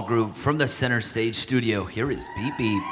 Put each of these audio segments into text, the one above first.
Group from the Center Stage studio. Here is Beep Beep.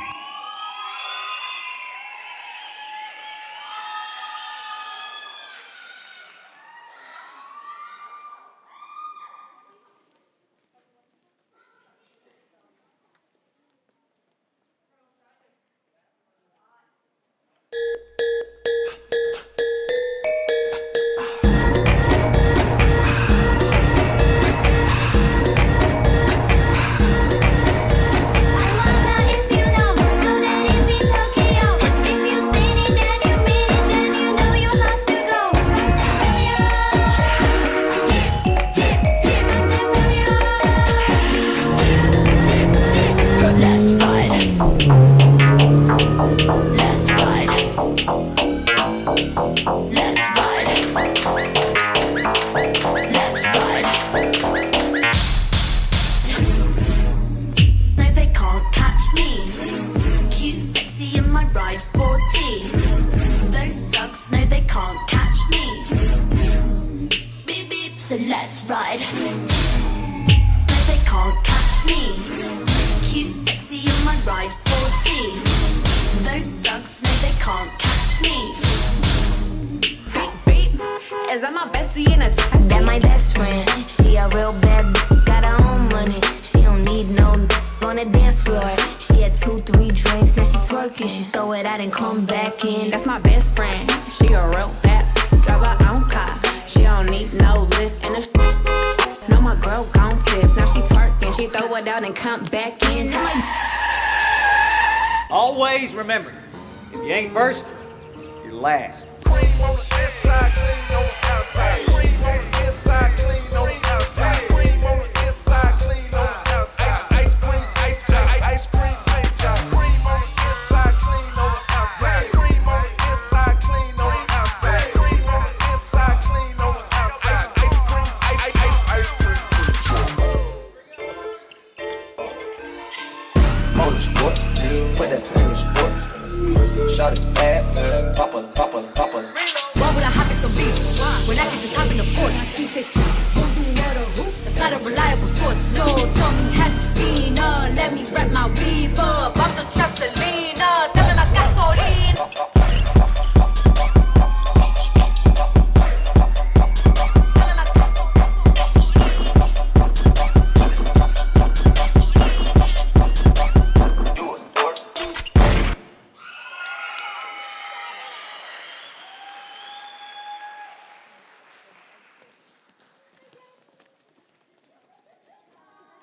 So let's ride. No, they can't catch me. Cute, sexy, and my ride sporty. Those slugs, no, they can't catch me. Beep, beep. Is that my bestie in a taxi? That my best friend. She a real bad got her own money. She don't need no on the dance floor. She had 2-3 drinks, now she twerking. She throw it out and come back in. That's my best friend. She a real bad drive her own car. She don't need no lift in the no, my girl gon' tip. Now she twerking, she throw it out and come back in. Always remember, if you ain't first, you're last. Cream on the inside, clean on the outside. Cream on the inside, clean on the outside. Cream on the inside, clean on the outside. Ice cream, ice cream, ice cream, paint job. Cream on the inside, clean on the outside. Cream on the inside, clean on the outside. Cream on the inside, clean on the outside. Ice cream, ice cream, Motorsport, put that in the sport. Shot it bad.